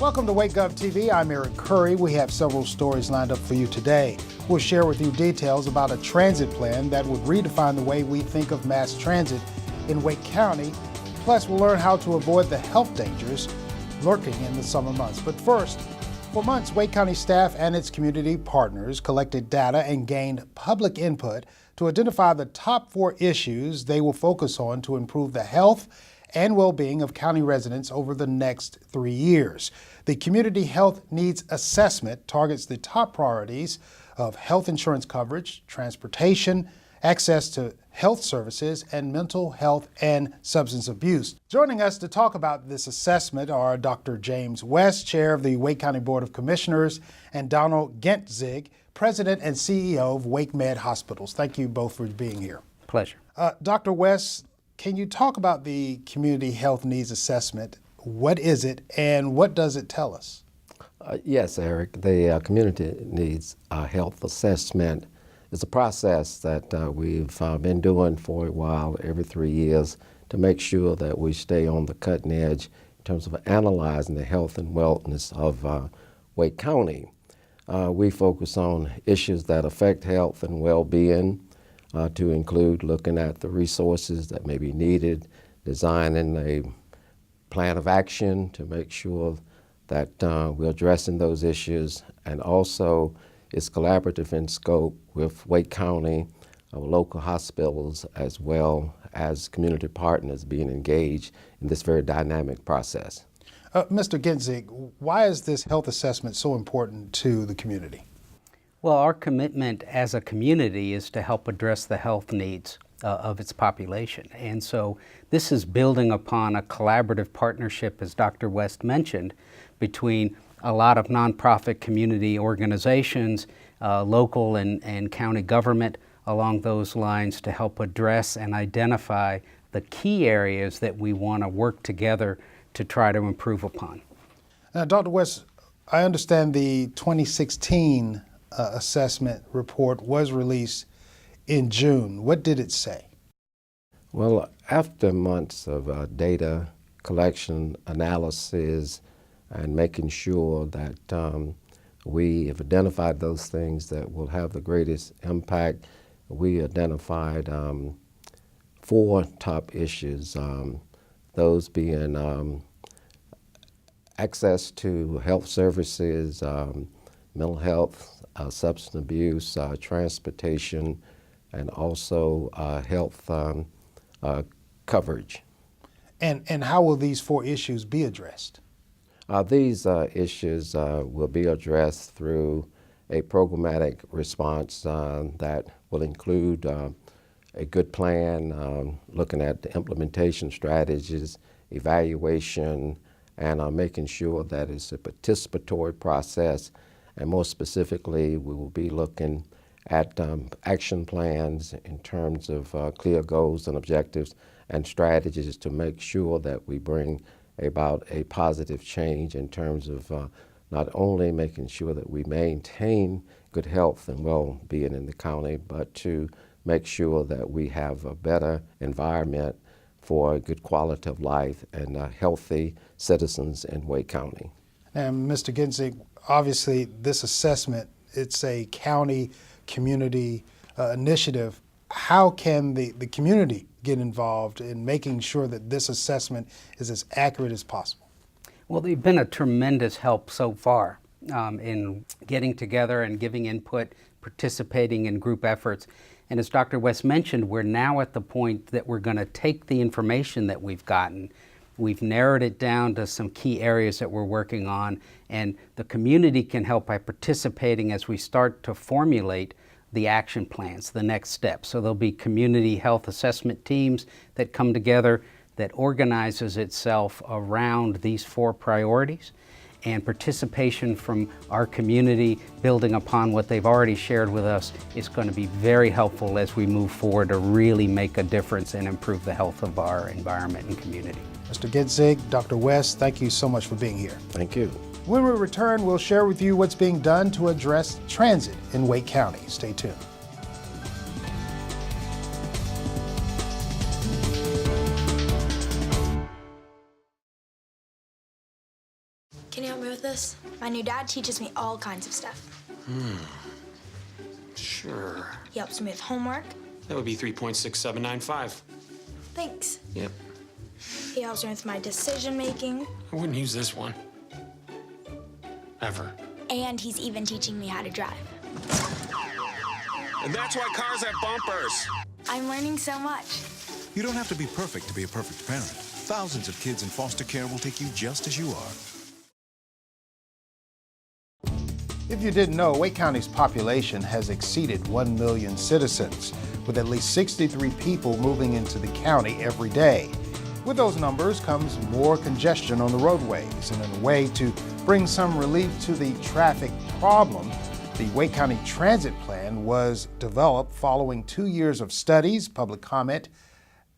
Welcome to WakeGOV TV. I'm Eric Curry. We have several stories lined up for you today. We'll share with you details about a transit plan that would redefine the way we think of mass transit in Wake County. Plus, we'll learn how to avoid the health dangers lurking in the summer months. But first, for months, Wake County staff and its community partners collected data and gained public input to identify the top 4 issues they will focus on to improve the health and well-being of county residents over the next 3 years. The Community Health Needs Assessment targets the top priorities of health insurance coverage, transportation, access to health services, and mental health and substance abuse. Joining us to talk about this assessment are Dr. James West, Chair of the Wake County Board of Commissioners, and Donald Gentzig, President and CEO of WakeMed Hospitals. Thank you both for being here. Pleasure. Dr. West, can you talk about the Community Health Needs Assessment? What is it and what does it tell us? Yes, Eric. The Community Needs Health Assessment is a process that we've been doing for a while, every 3 years, to make sure that we stay on the cutting edge in terms of analyzing the health and wellness of Wake County. We focus on issues that affect health and well-being, to include looking at the resources that may be needed, designing a plan of action to make sure that we're addressing those issues, and also it's collaborative in scope with Wake County, our local hospitals, as well as community partners being engaged in this very dynamic process. Mr. Gentzig, why is this health assessment so important to the community? Well, our commitment as a community is to help address the health needs of its population. And so this is building upon a collaborative partnership, as Dr. West mentioned, between a lot of nonprofit community organizations, local and county government along those lines, to help address and identify the key areas that we want to work together to try to improve upon. Now, Dr. West, I understand the 2016 assessment report was released in June. What did it say? Well, after months of data collection, analysis, and making sure that we have identified those things that will have the greatest impact, we identified 4 top issues, those being access to health services, mental health, substance abuse, transportation, and also health coverage. And how will these 4 issues be addressed? These issues will be addressed through a programmatic response that will include a good plan, looking at the implementation strategies, evaluation, and making sure that it's a participatory process. And more specifically, we will be looking at action plans in terms of clear goals and objectives and strategies to make sure that we bring about a positive change in terms of not only making sure that we maintain good health and well-being in the county, but to make sure that we have a better environment for a good quality of life and healthy citizens in Wake County. And Mr. Gentzig, obviously this assessment, it's a county community initiative. How can the community get involved in making sure that this assessment is as accurate as possible? Well, they've been a tremendous help so far in getting together and giving input, participating in group efforts. And as Dr. West mentioned, we're now at the point that we're going to take the information that we've gotten. We've narrowed it down to some key areas that we're working on, and the community can help by participating as we start to formulate the action plans, the next steps. So there'll be community health assessment teams that come together that organizes itself around these 4 priorities, and participation from our community, building upon what they've already shared with us, is going to be very helpful as we move forward to really make a difference and improve the health of our environment and community. Mr. Gentzig, Dr. West, thank you so much for being here. Thank you. When we return, we'll share with you what's being done to address transit in Wake County. Stay tuned. Can you help me with this? My new dad teaches me all kinds of stuff. Sure. He helps me with homework. That would be 3.6795. Thanks. Yep. He helps me with my decision making. I wouldn't use this one. Ever. And he's even teaching me how to drive. And that's why cars have bumpers. I'm learning so much. You don't have to be perfect to be a perfect parent. Thousands of kids in foster care will take you just as you are. If you didn't know, Wake County's population has exceeded 1 million citizens, with at least 63 people moving into the county every day. With those numbers comes more congestion on the roadways, and in a way to bring some relief to the traffic problem, the Wake County Transit Plan was developed following 2 years of studies, public comment,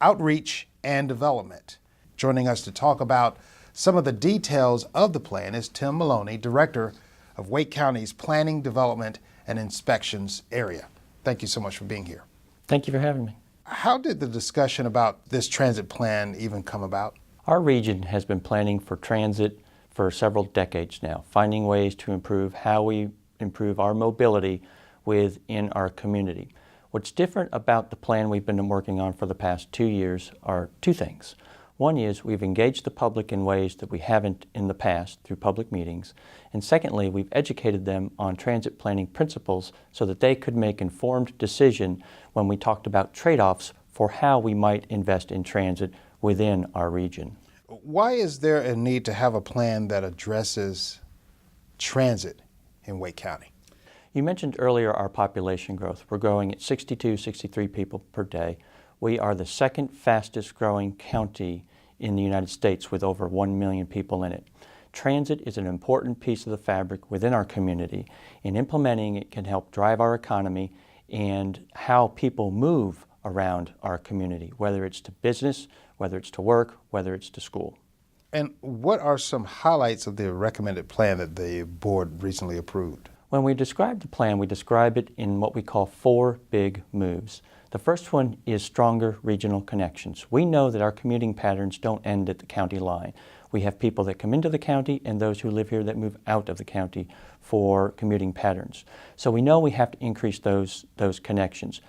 outreach, and development. Joining us to talk about some of the details of the plan is Tim Maloney, Director of Wake County's Planning, Development, and Inspections area. Thank you so much for being here. Thank you for having me. How did the discussion about this transit plan even come about? Our region has been planning for transit for several decades now, finding ways to improve how we improve our mobility within our community. What's different about the plan we've been working on for the past 2 years are two things. One is we've engaged the public in ways that we haven't in the past through public meetings. And secondly, we've educated them on transit planning principles so that they could make informed decision when we talked about trade-offs for how we might invest in transit within our region. Why is there a need to have a plan that addresses transit in Wake County? You mentioned earlier our population growth. We're growing at 62, 63 people per day. We are the second fastest growing county in the United States with over 1 million people in it. Transit is an important piece of the fabric within our community. In implementing it can help drive our economy and how people move around our community, whether it's to business, whether it's to work, whether it's to school. And what are some highlights of the recommended plan that the board recently approved? When we describe the plan, we describe it in what we call 4 big moves. The first one is stronger regional connections. We know that our commuting patterns don't end at the county line. We have people that come into the county and those who live here that move out of the county for commuting patterns. So we know we have to increase those connections.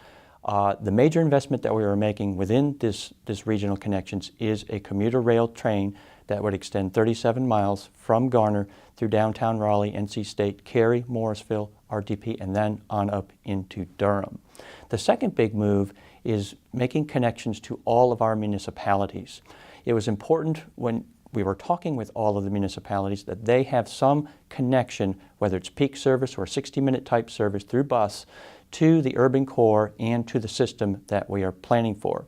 The major investment that we are making within this regional connections is a commuter rail train that would extend 37 miles from Garner through downtown Raleigh, NC State, Cary, Morrisville, RDP, and then on up into Durham. The second big move is making connections to all of our municipalities. It was important when we were talking with all of the municipalities that they have some connection, whether it's peak service or 60-minute type service through bus, to the urban core and to the system that we are planning for.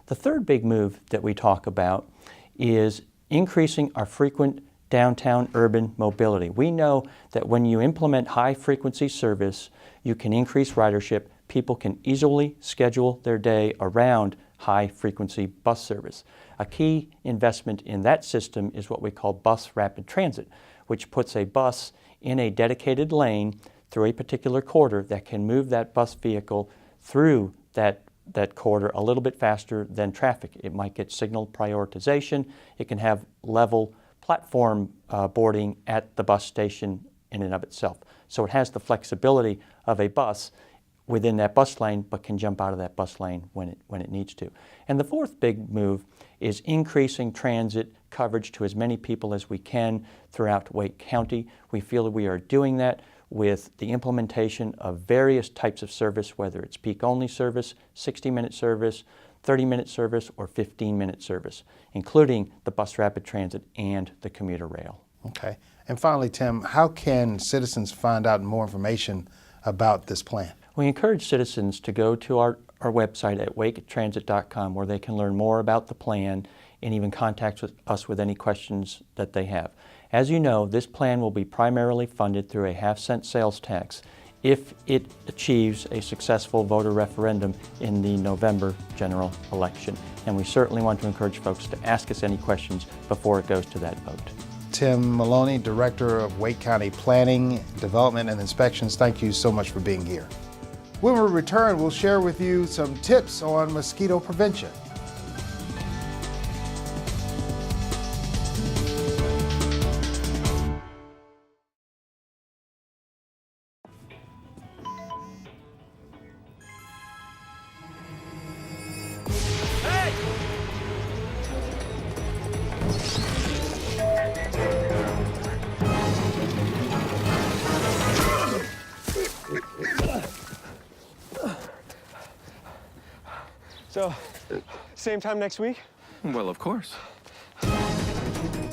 The third big move that we talk about is increasing our frequent downtown urban mobility. We know that when you implement high-frequency service, you can increase ridership. People can easily schedule their day around high-frequency bus service. A key investment in that system is what we call bus rapid transit, which puts a bus in a dedicated lane through a particular corridor that can move that bus vehicle through that corridor a little bit faster than traffic. It might get signal prioritization. It can have level platform boarding at the bus station in and of itself. So it has the flexibility of a bus within that bus lane, but can jump out of that bus lane when it needs to. And the fourth big move is increasing transit coverage to as many people as we can throughout Wake County. We feel that we are doing that with the implementation of various types of service, whether it's peak-only service, 60-minute service, 30-minute service, or 15-minute service, including the bus rapid transit and the commuter rail. Okay. And finally, Tim, how can citizens find out more information about this plan? We encourage citizens to go to our website at waketransit.com where they can learn more about the plan and even contact us with any questions that they have. As you know, this plan will be primarily funded through a half-cent sales tax if it achieves a successful voter referendum in the November general election. And we certainly want to encourage folks to ask us any questions before it goes to that vote. Tim Maloney, Director of Wake County Planning, Development, and Inspections, thank you so much for being here. When we return, we'll share with you some tips on mosquito prevention. So, same time next week? Well, of course.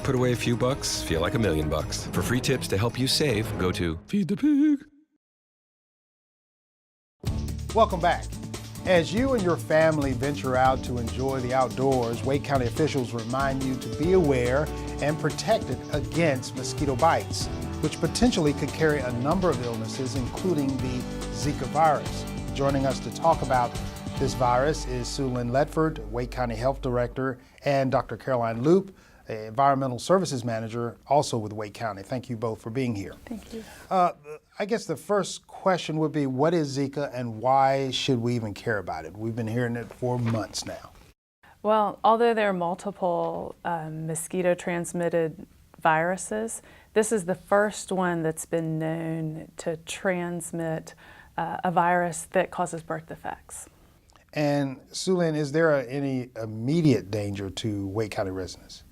Put away a few bucks, feel like $1 million. For free tips to help you save, go to Feed the Pig. Welcome back. As you and your family venture out to enjoy the outdoors, Wake County officials remind you to be aware and protected against mosquito bites, which potentially could carry a number of illnesses, including the Zika virus. Joining us to talk about this virus is Sue Lynn Ledford, Wake County Health Director, and Dr. Caroline Loop, Environmental Services Manager, also with Wake County. Thank you both for being here. Thank you. I guess the first question would be, what is Zika and why should we even care about it? We've been hearing it for months now. Well, although there are multiple mosquito-transmitted viruses, this is the first one that's been known to transmit a virus that causes birth defects. And Sue Lynn, is there any immediate danger to Wake County residents?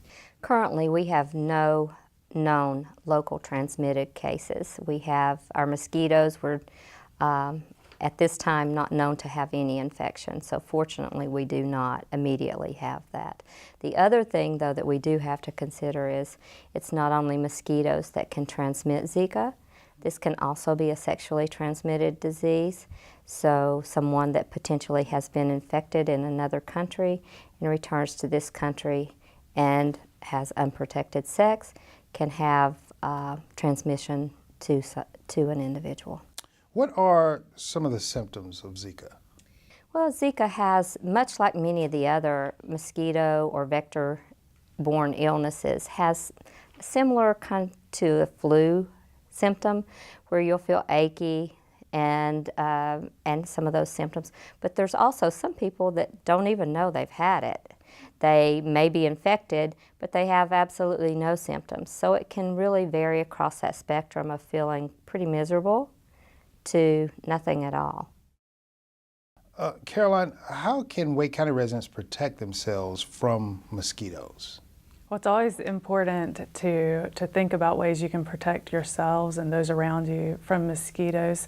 Currently, we have no known local transmitted cases. We have our mosquitoes were at this time not known to have any infection, so fortunately we do not immediately have that. The other thing though that we do have to consider is it's not only mosquitoes that can transmit Zika, this can also be a sexually transmitted disease. So someone that potentially has been infected in another country and returns to this country and has unprotected sex can have transmission to an individual. What are some of the symptoms of Zika? Well, Zika has, much like many of the other mosquito or vector-borne illnesses, has similar to a flu symptom where you'll feel achy and some of those symptoms. But there's also some people that don't even know they've had it. They may be infected, but they have absolutely no symptoms. So it can really vary across that spectrum of feeling pretty miserable to nothing at all. Caroline, how can Wake County residents protect themselves from mosquitoes? Well, it's always important to think about ways you can protect yourselves and those around you from mosquitoes.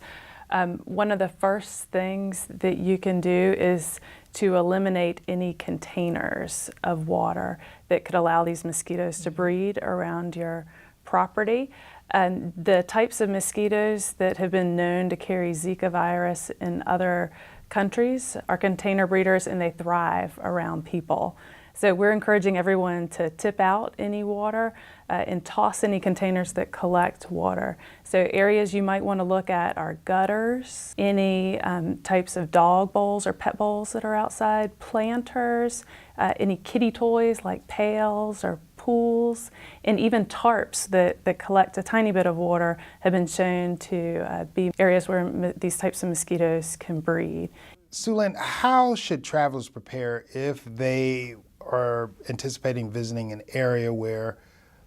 One of the first things that you can do is to eliminate any containers of water that could allow these mosquitoes to breed around your property. And the types of mosquitoes that have been known to carry Zika virus in other countries are container breeders, and they thrive around people. So we're encouraging everyone to tip out any water and toss any containers that collect water. So areas you might want to look at are gutters, any types of dog bowls or pet bowls that are outside, planters, any kiddie toys like pails or pools, and even tarps that collect a tiny bit of water have been shown to be areas where these types of mosquitoes can breed. Sue Lynn, how should travelers prepare if they are anticipating visiting an area where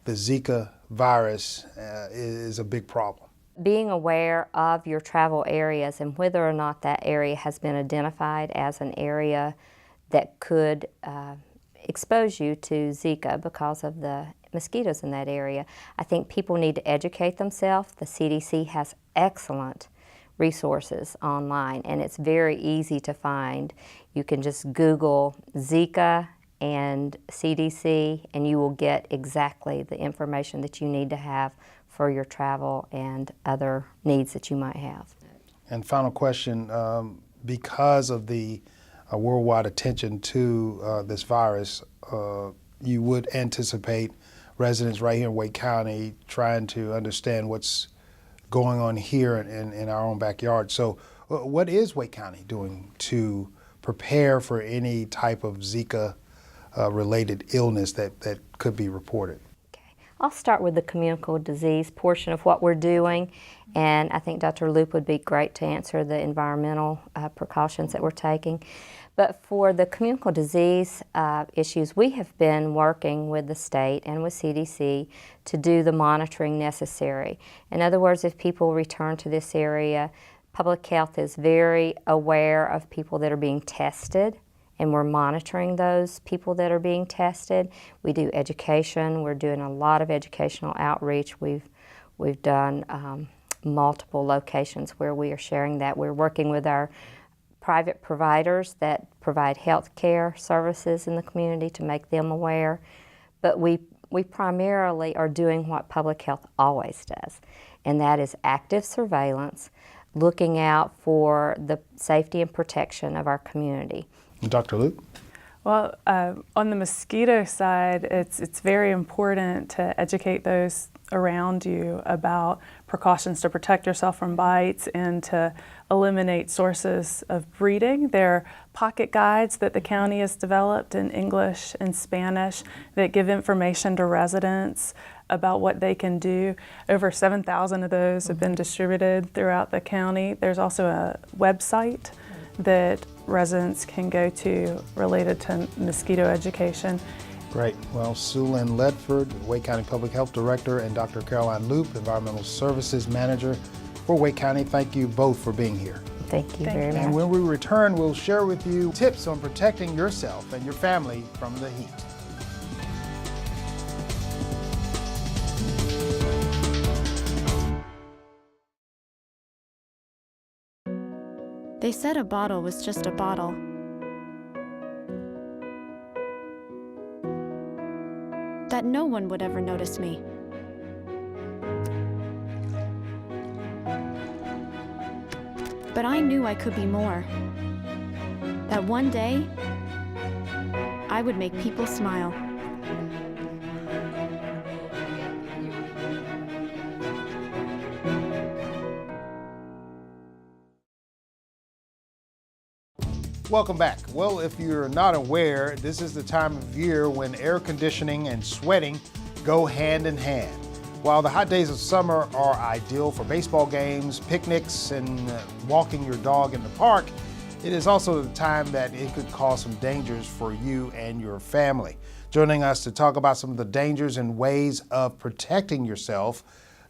the Zika virus is a big problem? Being aware of your travel areas and whether or not that area has been identified as an area that could expose you to Zika because of the mosquitoes in that area. I think people need to educate themselves. The CDC has excellent resources online, and it's very easy to find. You can just Google Zika and CDC, and you will get exactly the information that you need to have for your travel and other needs that you might have. And final question, because of the worldwide attention to this virus, you would anticipate residents right here in Wake County trying to understand what's going on here in our own backyard. So what is Wake County doing to prepare for any type of Zika related illness that could be reported? Okay. I'll start with the communicable disease portion of what we're doing, and I think Dr. Loop would be great to answer the environmental precautions that we're taking. But for the communicable disease issues, we have been working with the state and with CDC to do the monitoring necessary. In other words, if people return to this area, public health is very aware of people that are being tested, and we're monitoring those people that are being tested. We do education. We're doing a lot of educational outreach. We've done multiple locations where we are sharing that. We're working with our private providers that provide health care services in the community to make them aware. But we primarily are doing what public health always does, and that is active surveillance, looking out for the safety and protection of our community. Dr. Luke? Well, on the mosquito side, it's very important to educate those around you about precautions to protect yourself from bites and to eliminate sources of breeding. There are pocket guides that the county has developed in English and Spanish that give information to residents about what they can do. Over 7,000 of those have been distributed throughout the county. There's also a website that residents can go to related to mosquito education. Great. Well, Sue Lynn Ledford, Wake County Public Health Director, and Dr. Caroline Loop, Environmental Services Manager for Wake County, thank you both for being here. Thank you very much. And when we return, we'll share with you tips on protecting yourself and your family from the heat. They said a bottle was just a bottle. That no one would ever notice me. But I knew I could be more. That one day, I would make people smile. Welcome back. Well, if you're not aware, this is the time of year when air conditioning and sweating go hand in hand. While the hot days of summer are ideal for baseball games, picnics, and walking your dog in the park, it is also the time that it could cause some dangers for you and your family. Joining us to talk about some of the dangers and ways of protecting yourself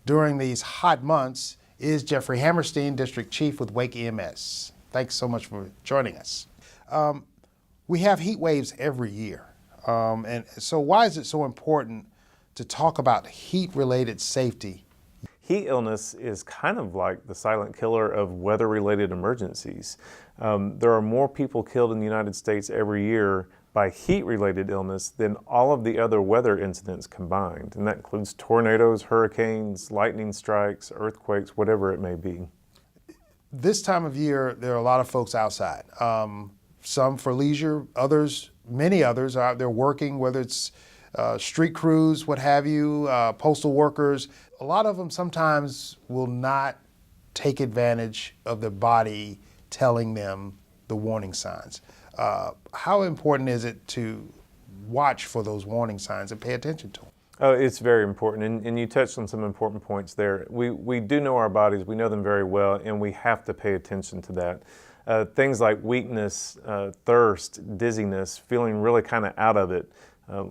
during these hot months is Jeffrey Hammerstein, District Chief with Wake EMS. Thanks so much for joining us. We have heat waves every year. And so why is it so important to talk about heat-related safety? Heat illness is kind of like the silent killer of weather-related emergencies. There are more people killed in the United States every year by heat-related illness than all of the other weather incidents combined. And that includes tornadoes, hurricanes, lightning strikes, earthquakes, whatever it may be. This time of year, there are a lot of folks outside. Some for leisure, others, many others are out there working, whether it's street crews, what have you, postal workers. A lot of them sometimes will not take advantage of their body telling them the warning signs. How important is it to watch for those warning signs and pay attention to them? Oh, it's very important, and you touched on some important points there. We do know our bodies, we know them very well, and we have to pay attention to that. Things like weakness, thirst, dizziness, feeling really kind of out of it,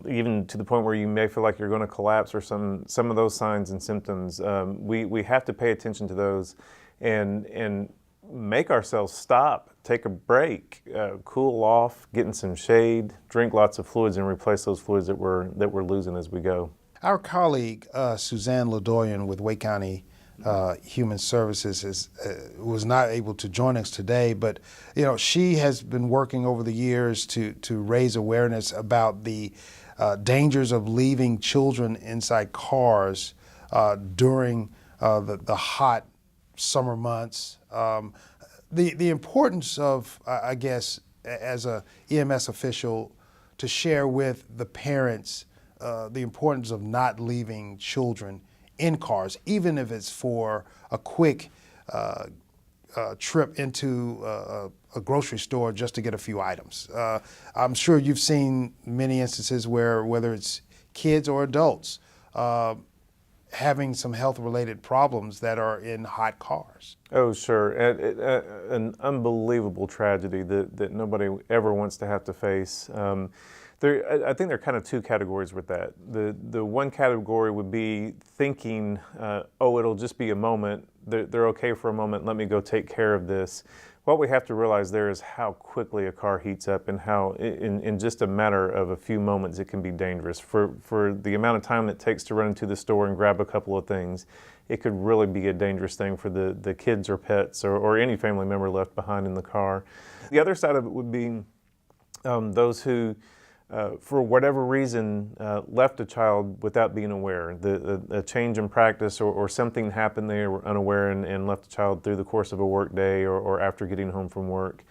even to the point where you may feel like you're going to collapse, or some of those signs and symptoms. We have to pay attention to those and make ourselves stop, take a break, cool off, get in some shade, drink lots of fluids, and replace those fluids that we're losing as we go. Our colleague Suzanne Ledoyen with Wake County Human Services was not able to join us today, but she has been working over the years to raise awareness about the dangers of leaving children inside cars during the hot summer months. The importance of, I guess, as a EMS official, to share with the parents the importance of not leaving children in cars, even if it's for a quick trip into a grocery store just to get a few items. I'm sure you've seen many instances where, whether it's kids or adults, having some health-related problems that are in hot cars. Oh, sure. An unbelievable tragedy that nobody ever wants to have to face. I think there are kind of two categories with that. The one category would be thinking, oh, it'll just be a moment. They're okay for a moment. Let me go take care of this. what we have to realize there is how quickly a car heats up and how in just a matter of a few moments it can be dangerous. For the amount of time it takes to run into the store and grab a couple of things, it could really be a dangerous thing for the kids or pets or any family member left behind in the car. The other side of it would be those who, for whatever reason, left a child without being aware. A change in practice or something happened, they were unaware and left the child through the course of a work day or after getting home from work.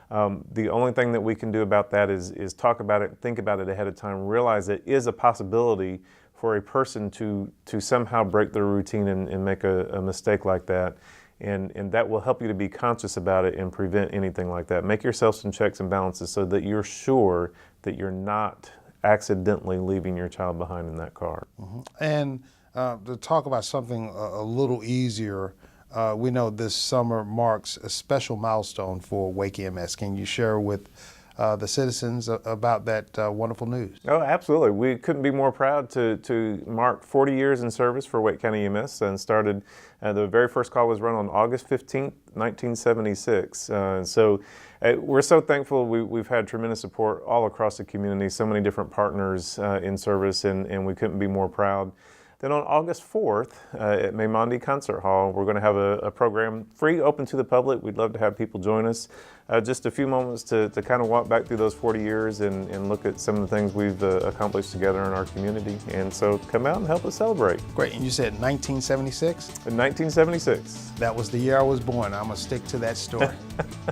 The only thing that we can do about that is talk about it, think about it ahead of time, realize it is a possibility for a person to somehow break their routine and make a mistake like that. And that will help you to be conscious about it and prevent anything like that. Make yourself some checks and balances so that you're sure that you're not accidentally leaving your child behind in that car. Mm-hmm. And to talk about something a little easier, we know this summer marks a special milestone for Wake EMS. Can you share with the citizens about that wonderful news? Oh, absolutely. We couldn't be more proud to mark 40 years in service for Wake County EMS and started, the very first call was run on August 15th, 1976. So we're so thankful. We've had tremendous support all across the community, so many different partners in service, and we couldn't be more proud. Then on August 4th at Maimondi Concert Hall, we're going to have a program free, open to the public. We'd love to have people join us. Just a few moments to kind of walk back through those 40 years and look at some of the things we've accomplished together in our community. And so come out and help us celebrate. Great. And you said 1976? In 1976. That was the year I was born. I'm going to stick to that story.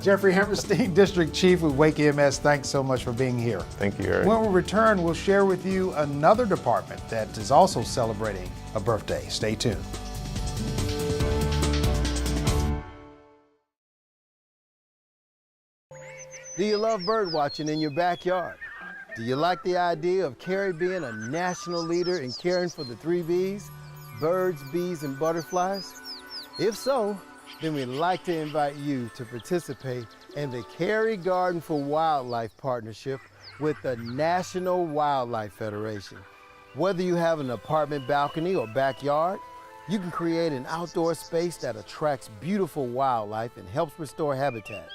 Jeffrey Hammerstein, District Chief with Wake EMS, thanks so much for being here. Thank you, Eric. When we return, we'll share with you another department that is also celebrating a birthday. Stay tuned. Do you love bird watching in your backyard? Do you like the idea of Cary being a national leader in caring for the 3 Bs, birds, bees, and butterflies? If so, then we'd like to invite you to participate in the Cary Garden for Wildlife partnership with the National Wildlife Federation. Whether you have an apartment balcony or backyard, you can create an outdoor space that attracts beautiful wildlife and helps restore habitat.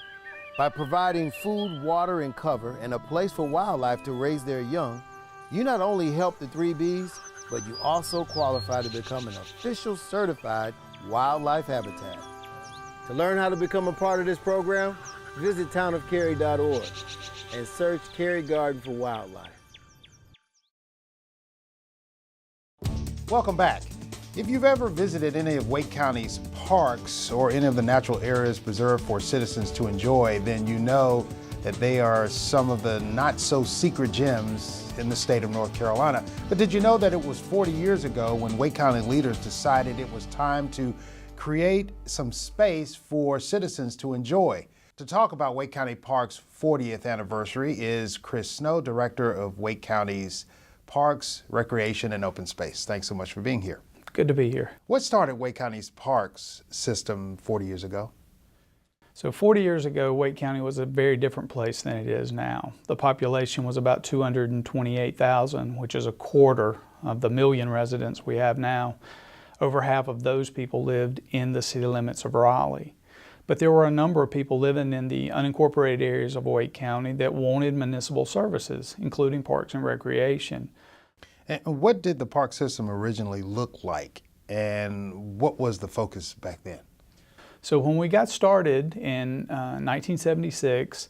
By providing food, water, and cover, and a place for wildlife to raise their young, you not only help the 3 Bs, but you also qualify to become an official certified wildlife habitat. To learn how to become a part of this program, visit townofcary.org and search Cary Garden for Wildlife. Welcome back. If you've ever visited any of Wake County's parks or any of the natural areas preserved for citizens to enjoy, then you know that they are some of the not-so-secret gems in the state of North Carolina. But did you know that it was 40 years ago when Wake County leaders decided it was time to create some space for citizens to enjoy? To talk about Wake County Park's 40th anniversary is Chris Snow, Director of Wake County's Parks, Recreation, and Open Space. Thanks so much for being here. Good to be here. What started Wake County's parks system 40 years ago? So 40 years ago, Wake County was a very different place than it is now. The population was about 228,000, which is a quarter of the million residents we have now. Over half of those people lived in the city limits of Raleigh. But there were a number of people living in the unincorporated areas of Wake County that wanted municipal services, including parks and recreation. And what did the park system originally look like, and what was the focus back then? So when we got started in 1976,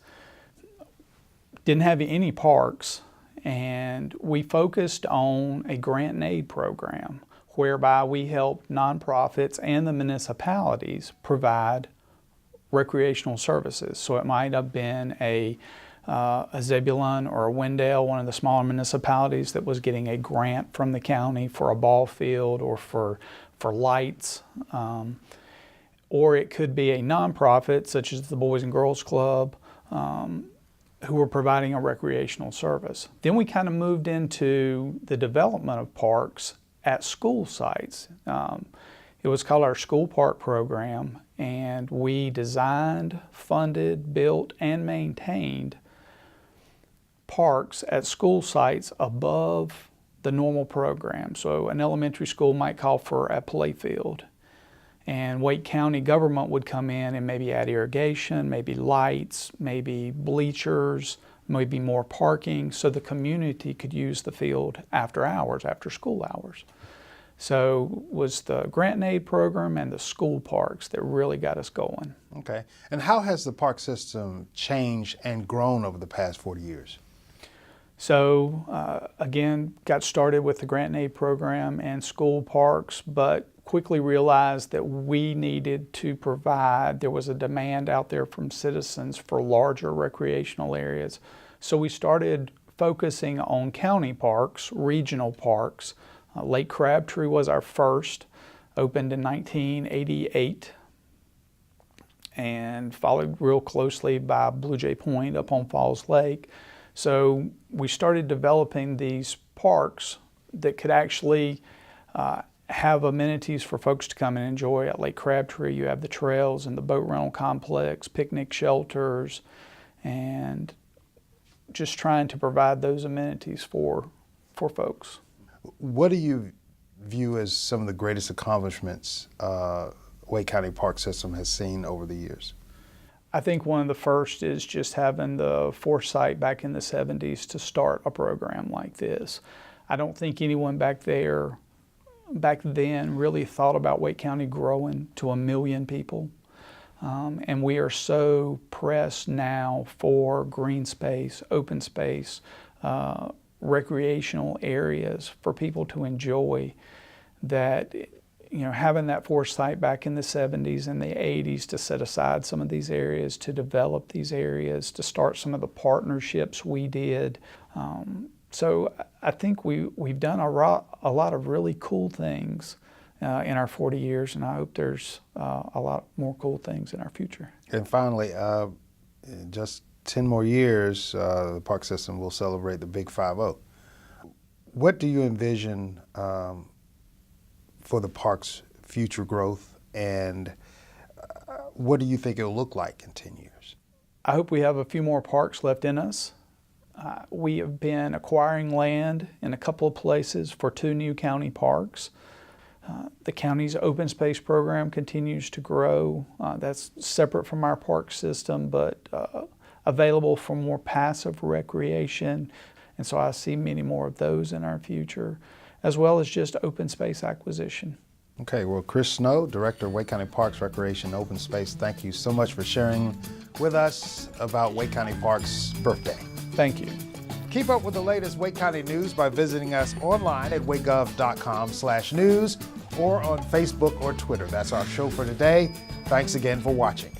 didn't have any parks, and we focused on a grant and aid program whereby we helped nonprofits and the municipalities provide recreational services. So it might have been a Zebulon or a Wendell, one of the smaller municipalities that was getting a grant from the county for a ball field or for lights. Or it could be a nonprofit such as the Boys and Girls Club who were providing a recreational service. Then we kind of moved into the development of parks at school sites. It was called our School Park Program, and we designed, funded, built, and maintained parks at school sites above the normal program. So an elementary school might call for a play field, And Wake County government would come in and maybe add irrigation, maybe lights, maybe bleachers, maybe more parking, so the community could use the field after hours, after school hours. So it was the grant and aid program and the school parks that really got us going. Okay. And how has the park system changed and grown over the past 40 years? So again, got started with the grant and aid program and school parks, but quickly realized that we needed to provide, there was a demand out there from citizens for larger recreational areas. So we started focusing on county parks, regional parks. Lake Crabtree was our first, opened in 1988, and followed real closely by Blue Jay Point up on Falls Lake. So we started developing these parks that could actually have amenities for folks to come and enjoy. At Lake Crabtree, you have the trails and the boat rental complex, picnic shelters, and just trying to provide those amenities for folks. What do you view as some of the greatest accomplishments Wake County Park System has seen over the years? I think one of the first is just having the foresight back in the 70s to start a program like this. I don't think anyone back then really thought about Wake County growing to 1 million people. And we are so pressed now for green space, open space, recreational areas for people to enjoy, that having that foresight back in the 70s and the 80s to set aside some of these areas, to develop these areas, to start some of the partnerships we did. So I think we've done a lot of really cool things in our 40 years, and I hope there's a lot more cool things in our future. And finally, just 10 more years, the park system will celebrate the Big 5-0. What do you envision for the park's future growth, and what do you think it'll look like in 10 years? I hope we have a few more parks left in us. We have been acquiring land in a couple of places for 2 new county parks. The county's open space program continues to grow. That's separate from our park system, but available for more passive recreation. And so I see many more of those in our future, as well as just open space acquisition. Okay, well, Chris Snow, Director of Wake County Parks, Recreation, and Open Space, thank you so much for sharing with us about Wake County Park's birthday. Thank you. Keep up with the latest Wake County news by visiting us online at WakeGOV.com/news or on Facebook or Twitter. That's our show for today. Thanks again for watching.